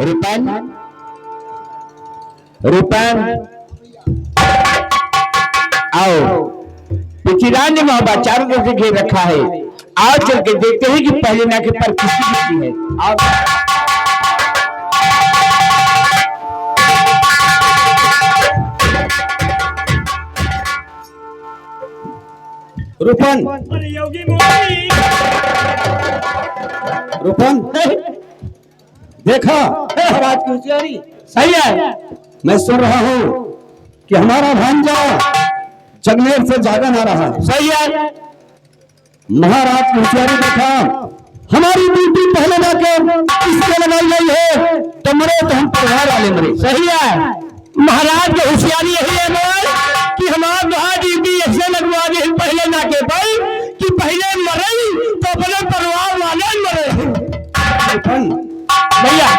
Ripon Ripon आओ। पिछीराज ने मोहब्बत चारों तरफ से घेर रखा है। आओ चल के देखते हैं कि पहले नाके पर किसकी गिनती है। आओ रूपन रूपन देखा महाराज की होशियारी। सही है। मैं सुन रहा हूँ कि हमारा भांजा जगनेर से जागन आ रहा है। सही है। महाराज की होशियारी देखा। हमारी ड्यूटी पहले जाके इसके लगाई गई है तो मरे तो हम परिवार वाले मरे। सही है। महाराज की होशियारी यही है कि हमारे वहां ड्यूटी ऐसे लगवा दी पहले नाके पर कि पहले मरे तो अपने परिवार वाले मरे। भैया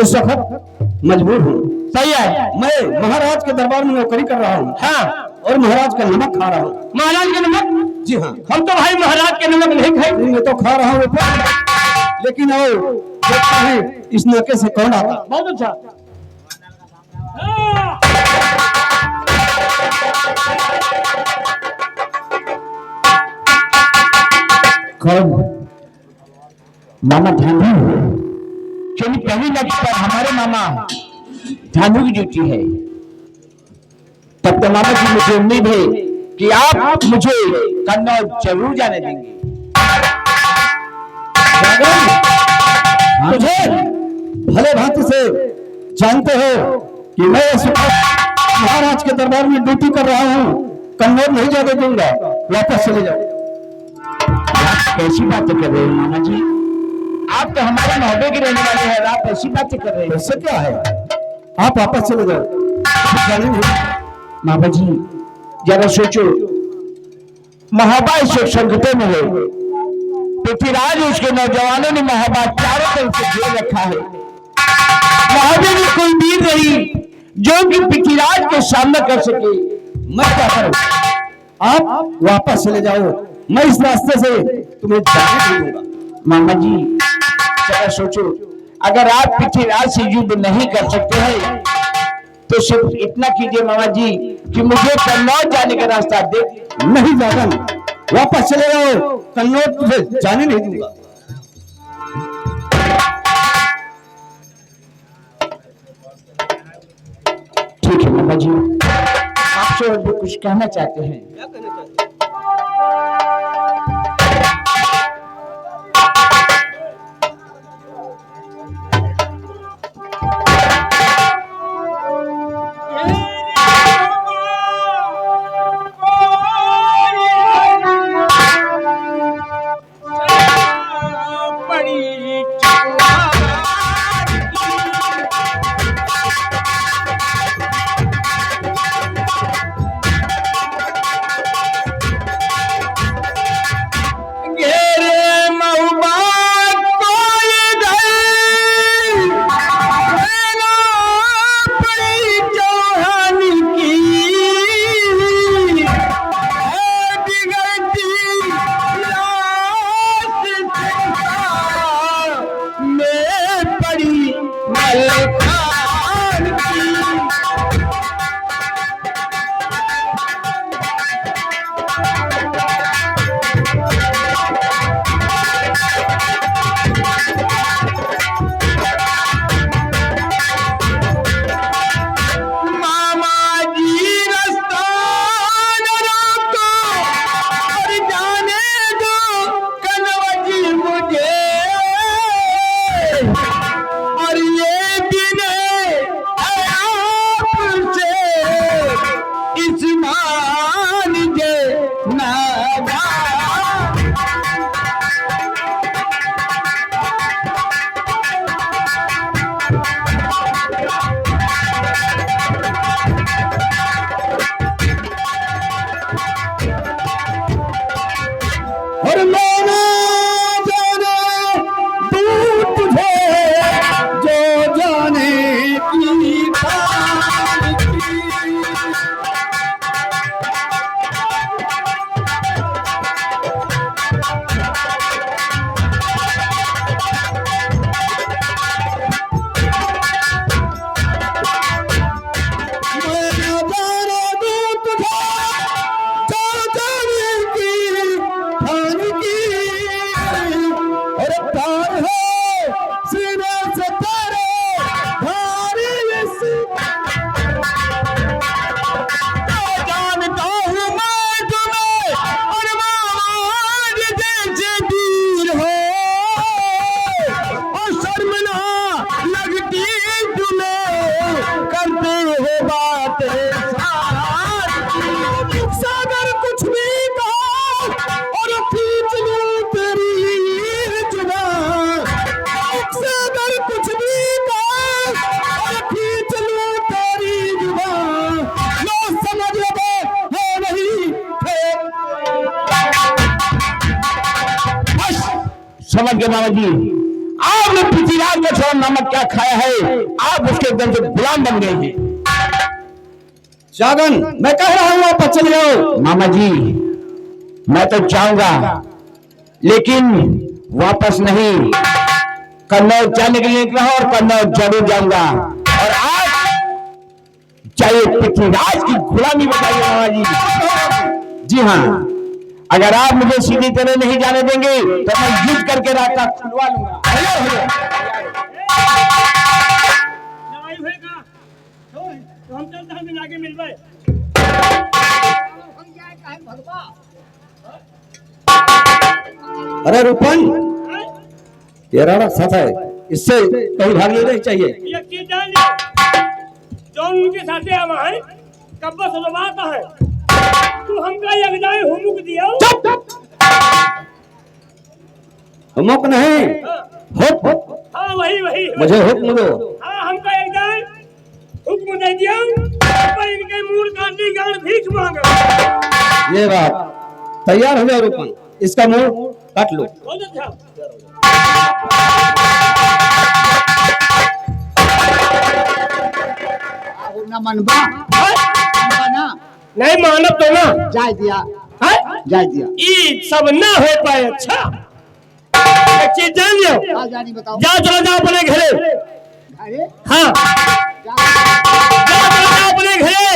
इस वक्त मजबूर हूँ। सही है। मैं महाराज के दरबार में नौकरी कर रहा हूँ। हाँ। और महाराज का नमक खा रहा हूँ। महाराज के नमक? जी हाँ। हम तो भाई महाराज के नमक नहीं खाए। मैं तो खा रहा हूँ लेकिन और देखते हैं इस नाके से कौन आता। बहुत अच्छा। कौन? मामा झांझू। क्योंकि पहली नाके पर हमारे मामा झांझू की ड्यूटी है। तब तो मामा जी मुझे उम्मीद है कि आप मुझे कन्नौज जरूर जाने देंगे। मुझे भले भांति से जानते हो कि मैं इस वक्त महाराज के दरबार में ड्यूटी कर रहा हूँ। कन्नौज नहीं जाने दूंगा। वापस चले जाओ। कैसी बातें कर रहे हो मामा जी? आप तो हमारे मोहब्बे के रहने वाले हैं। आप ऐसी बातें कर रहे हो। इससे क्या है? आप वापस चले जाओ। जाने नहीं। मामा जी जरा सोचो। महाबा इस संकटे में है। पृथ्वीराज उसके नौजवानों ने महाबा चारों तरफ से घेर रखा है। महाबे में कोई वीर नहीं जो कि पृथ्वीराज के सामना कर सके। मैं क्या करूं? आप वापस चले जाओ। मैं इस रास्ते से तुम्हें जाने नहीं दूंगा। मामा जी जरा सोचो। अगर आप पृथ्वीराज से युद्ध नहीं कर सकते हैं तो सिर्फ इतना कीजिए मामा जी कि मुझे कन्नौज जाने का रास्ता दे। नहीं जागन, वापस चले जाओ। कन्नौज तुझे जाने नहीं दूंगा। ठीक है मामा जी। आपसे कुछ कहना चाहते हैं? क्या कहना चाहते हैं? और ये दिन समझ गए मामा जी, आपने पृथ्वीराज का छोड़ा नमक क्या खाया है, आप उसके एकदम से गुलाम बन गए हैं। जागन, मैं कह रहा हूं वापस चले जाओ। मामा जी मैं तो चाहूंगा, लेकिन वापस नहीं, कन्नौज जाने के लिए निकला हूं और कन्नौज जरूर जाऊंगा। और आज चाहे पृथ्वीराज की गुलामी बताइए मामा जी। जी हाँ, अगर आप मुझे सीधी तरह नहीं जाने देंगे तो मैं युद्ध करके रास्ता खुलवा लूंगा। लड़ाई होएगा तो हम चलते हैं, मिला के मिलवे। अरे रूपन, तेरा रास्ता है, इससे कहीं भाग लेना ही चाहिए। ये चीज जान लियो, जो उनके साथ हम हैं कब्बा सदवाता है, तू हमका यगदाई हुमुक दिया। हुमुक नहीं, हुक्म। हाँ वही वही, मुझे हुक्म दो। हाँ हमका यगदाई हुक्म दे दिया, पर इनके मूल काटी गान भीख मांगे। ये बात, तैयार हो जाओ रूपन, इसका मुंह काट लो। बहुत अच्छा। ना मनबा ना नहीं मानब तो ना जाय दिया, है जाय दिया। ये सब ना हो पाए। अच्छा एक चीज जान लियो, हाँ जानी बताओ। जा चलो जाओ अपने घरे। अरे हाँ जा, जा चलो जाओ अपने घरे,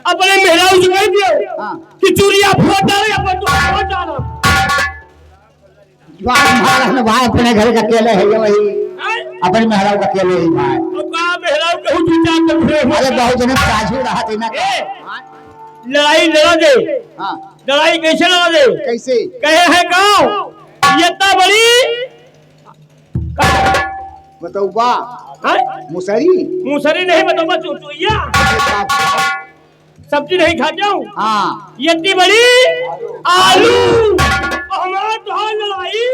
अपने मेहरारू से कह दियो हाँ कि चूड़िया फोड़ डालो या पर फोड़ डालो। महाराज भाई अपने घर का अकेले है ये वही, अपने महाराज का अकेले ही भाई। और कहा मेहरारू कहूँ विचार कर फिरे। अरे बहुत जने प्राजू रहा थे ना। हाँ, लड़ाई लड़ा दे, हाँ लड़ाई कैसे लड़ा दे, कैसे कहे है गाँव ये इतना बड़ी बताओ बा मुसरी मूसरी नहीं बताओ चुचुइया सब्जी नहीं खाते हूँ। हाँ ये इतनी बड़ी आलू और हमारा तो लड़ाई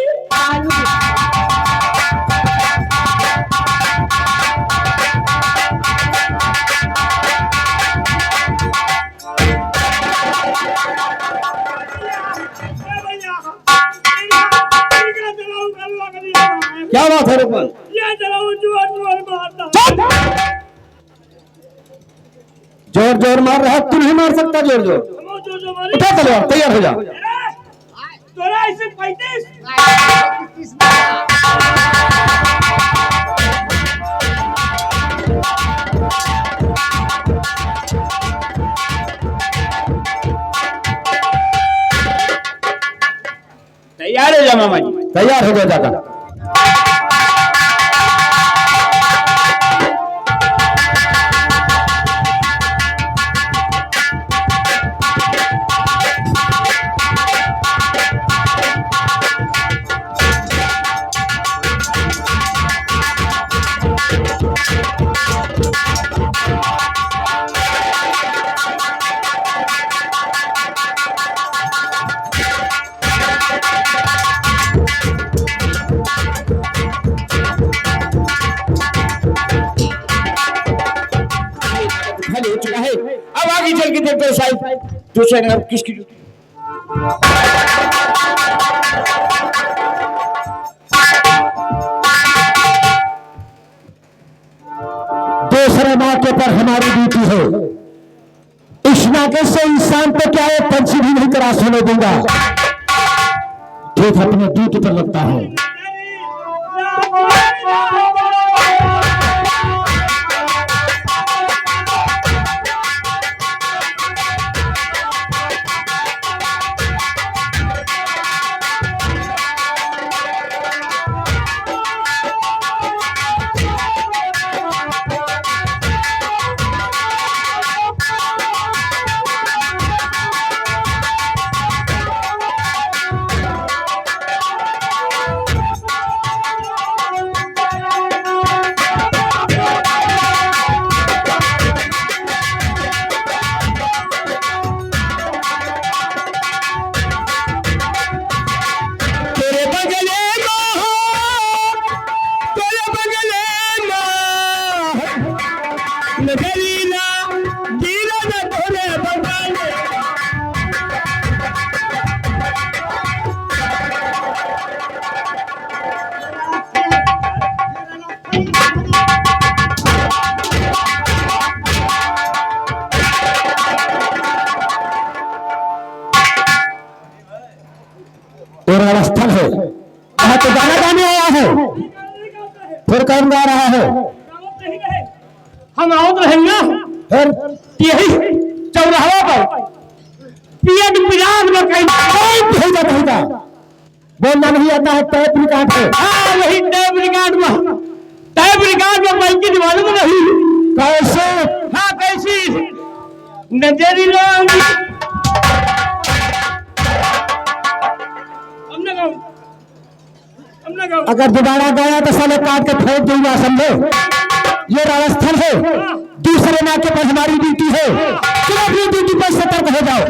क्या बात है रूपन? ये जलाऊ जुआ जुआ मारता। जोर जोर मार रहा है, तू नहीं मार सकता जोर जोर। हम जो जो मारी उठा चलो, तैयार हो जा। तोरा इसे 35 तैयार हो जा मामा जी। तैयार हो जा जाकर। खाली हो चुका है, अब आगे चल के देखते हैं साहब दूसरे ने अब किसकी ड्यूटी। दूसरे मौके पर हमारी ड्यूटी है। इस नाके से इंसान को क्या है, पंछी भी नहीं क्रॉस होने दूंगा। ठीक अपनी ड्यूटी पर लगता है। फिर कौन गा रहा है? गावत नहीं रहे, हम आओ तो है ना फिर यही चौराहा पर पियड पिराग में कहीं भेजा बोलना नहीं आता है। टैप रिकॉर्ड है। हाँ वही टैप रिकॉर्ड में बैंकिंग मालूम नहीं कैसे? हाँ कैसी नजरी लोग हमने गाँव अगर दोबारा गया तो साले काट के फेंक दूंगा, समझे? ये राजस्थान है, दूसरे नाके पर हमारी ड्यूटी है। तुम अपनी ड्यूटी पर सतर्क हो जाओ।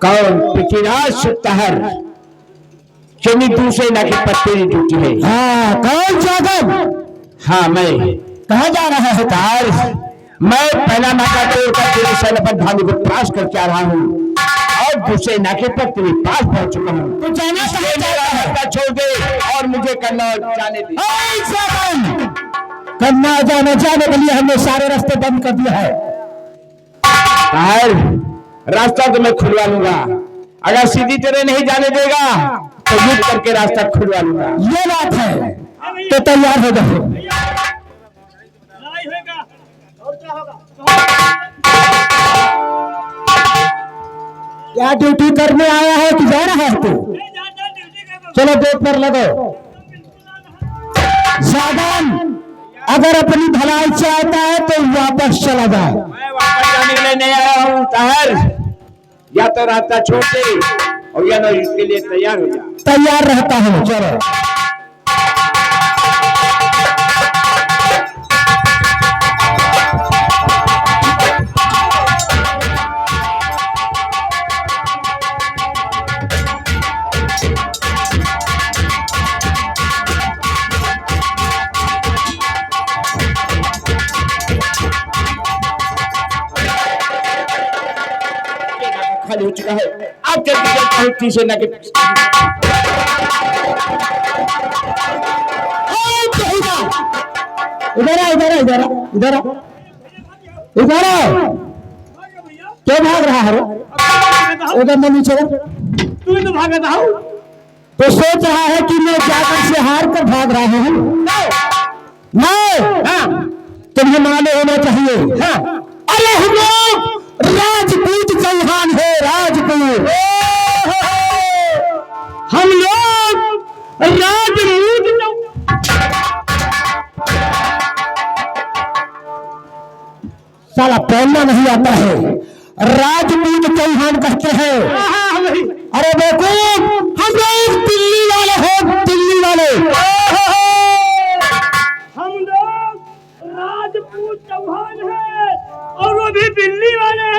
कौन? पृथ्वीराज सुतहर चनी दूसरे नाके पर तेरी ड्यूटी है। हाँ, कौन जागन? हाँ मैं। कहाँ जा रहा है? तार मैं पहला नाका तोड़कर तेरे सैन्य पर भालू को त्रास करके आ रहा हूँ और दूसरे नाके पर तेरे पास पहुंच चुका हूँ। तो जाना इसलिए मेरा रास्ता छोड़ दे और मुझे करना जाने दे। करना जाने के लिए हमने सारे रास्ते बंद कर दिया है। तार रास्ता तो मैं खुलवा लूंगा, अगर सीधी तरह नहीं जाने देगा तो युद्ध करके रास्ता खुलवा लूंगा। ये बात है तो तैयार हो जाओ। लड़ाई होगा और क्या होगा? क्या ड्यूटी करने आया है कि जा रहा है तू? ड्यूटी कर चलो देख पर लगो। जागन अगर अपनी भलाई चाहता है तो वापस चला जाए। मैं वापस जाने के लिए नहीं आया हूँ ताहर, या तो रास्ता छोड़ दे और या तो इसके लिए तैयार हो जा। तैयार रहता हूँ, चलो। खाली हो चुका है, अब जल्दी चलता हूँ तीसरे नाके। इधर क्या भाग रहा है? उधर में नीचे तू तो भागता हूँ तो सोच रहा है कि मैं जाकर से हार कर भाग रहा हूँ। नहीं, तुम्हें मालूम होना चाहिए। अरे हम लोग राजपूत चौहान है, राजपूत। हम लोग राजपूत साला पहनना नहीं आता है, राजपूत चौहान कहते हैं। अरे बेवकूफ, हम लोग दिल्ली वाले हैं, दिल्ली वाले। हम लोग राजपूत चौहान हैं और वो भी दिल्ली वाले।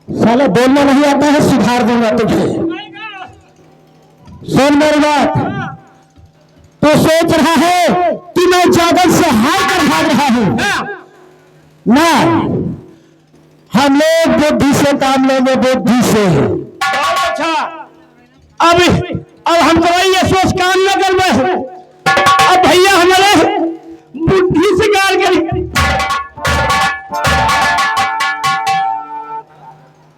साला बोलना नहीं आता है, सुधार दूंगा तुझे। सुन मेरी बात। तो सोच रहा है कि मैं जागल से हार कर भाग रहा हूं ना। हम लोग बुद्धि से काम लेंगे, बुद्धि से। बहुत अच्छा। अब हम तो ये सोच काम न कर रहे। अब भैया हमारे बुद्धि से गाल करें।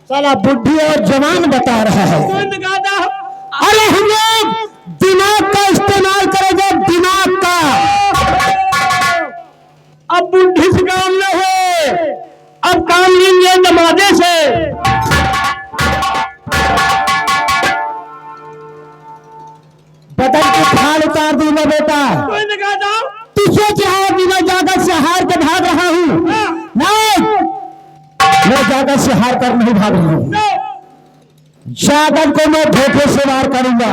साला बुद्धि और जवान बता रहा है। कौन दिखाता? अरे हम लोग दिमाग का इस्तेमाल करेंगे, दिमाग का। अब बुद्धि से काम न हो, अब काम लेंगे दमादे से। बदन की खाल उतार दूंगा बेटा। कौन दिखाता? तू सोच रहा है कि मैं जागल से हार कर भाग रहा हूँ? नहीं, मैं जागल से हार कर नहीं भाग रहा हूँ। जागल को मैं धोखे से वार करूंगा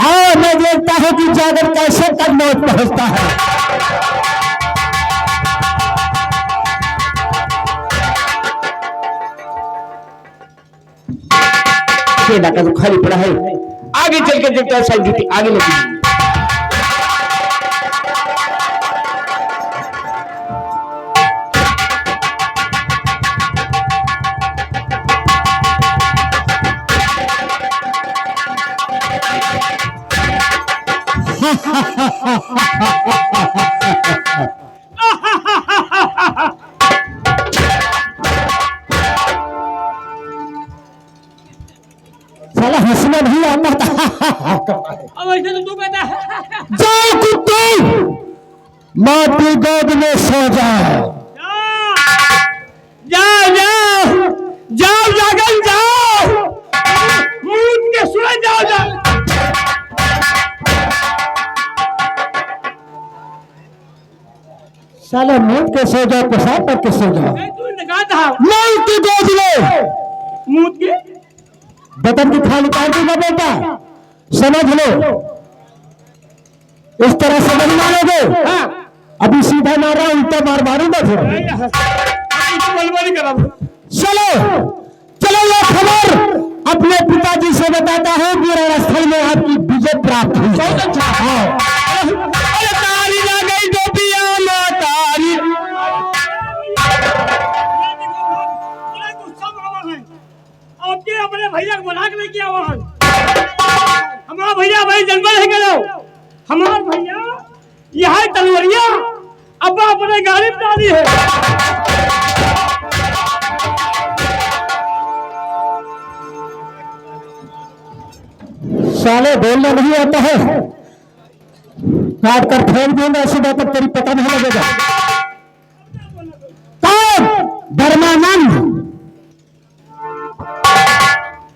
और मैं देखता हूं कि जागल कैसे तक मौत पहुंचता है। ये नाका तो खाली पड़ा है, आगे चल के देखता है सारी ड्यूटी आगे लगी। की गोद में सो जाओ। जाओ जाओ जाओ जागन जाओ, मूत के सो जाओ जाओ। साले मूत के सो जाओ, पेशाब करके सो जाओ। तू लगा था मूत की गोद में, मूत के बटन की खाली काट दूंगा बेटा, समझ लो। इस तरह से नहीं मारोगे। हाँ अभी सीधा मारा, उल्टा मार मारूंगा फिर। बलबली करा। चलो चलो, ये खबर अपने पिताजी से बताता हूँ कि रणस्थल में आपकी विजय प्राप्त हुई। बहुत अच्छा। हाँ। अरे तारी ना गई टोपिया ना तारी। बड़ा गुस्सा में आवा है। आपके अपने भैया को बुला के लेके आवा है। हमारा भैया भाई जन्म है करो। हमारा भैया यहाँ तलवरिया अब अपने गाड़ी में डाली है। साले बोलना नहीं आता है, काट कर फेंक दूंगा, सुबह तक तेरी पता नहीं लगेगा। धर्मानंद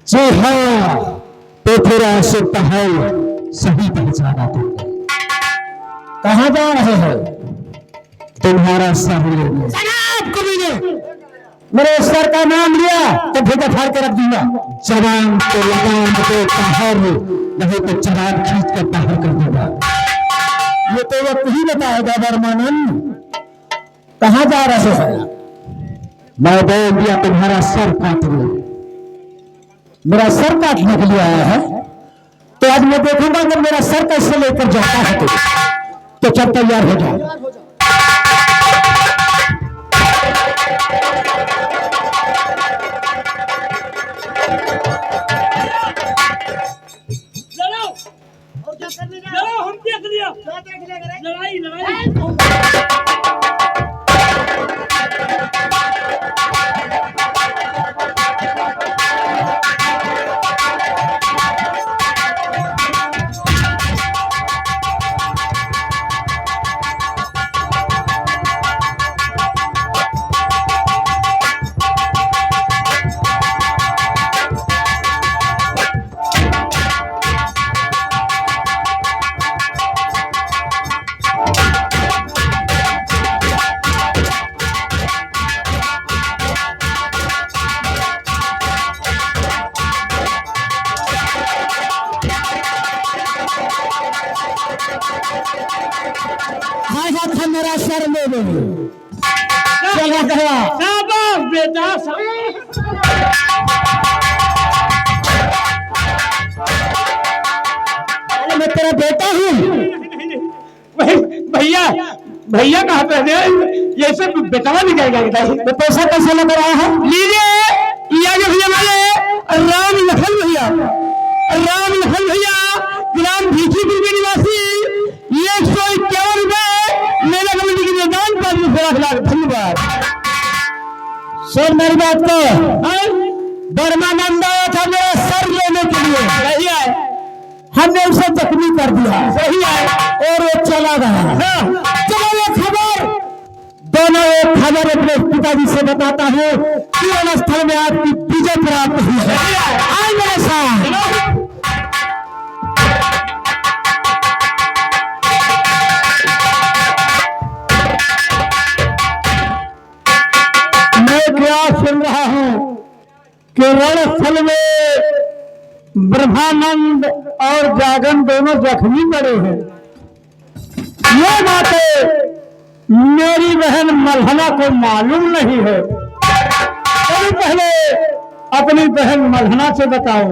जी हाँ, पृथ्वीराज से पहल सही पहचाना तुमने। कहाँ जा रहे हैं? तुम्हारा सर लेने। मेरे सर का नाम लिया तो भूखा फाड़ के रख दूंगा। जवान को लगाम दो बाहर, नहीं तो जवान खींच कर बाहर कर दूंगा। ये तो वक्त ही बताएगा। धर्मानंद कहाँ जा रहे हैं? मैं बोल दिया तुम्हारा सर काट लो। मेरा सर काटने के लिए आया है तो आज मैं देखूंगा अगर मेरा सर कैसे लेकर जाता है तो चल तैयार हो जाओ। लड़ो, हम देख लिया। लड़ाई लड़ाई। था मेरा सर ले लो। चला गया। शाबाश बेटा मैं तेरा बेटा हूँ। भैया भैया कहाँ पे है? ये सब बेटवा निकल गया। तो पैसा कैसे लग रहा है? लीजिए ये जो भैया हमारे राम लखन भैया, राम लखन भैया ग्राम भीखीपुर के निवासी 151 रुपए मेरा कमेटी के दान पर। धन्यवाद। सुन मेरी बात को, धर्मानंद आया था मेरा सर लेने के लिए। सही है, हमने उसे जख्मी कर दिया। सही है, और वो चला गया। चलो ये खबर, दोनों एक खबर अपने पिताजी से बताता हूँ कि रणस्थल में आपकी विजय प्राप्त हुई है। आए मेरे साथ। मैं क्या सुन रहा हूँ कि रणस्थल में ब्रह्मानंद और जागन दोनों जख्मी पड़े हैं। ये बातें मेरी बहन मल्हना को मालूम नहीं है। अभी पहले अपनी बहन मल्हना से बताओ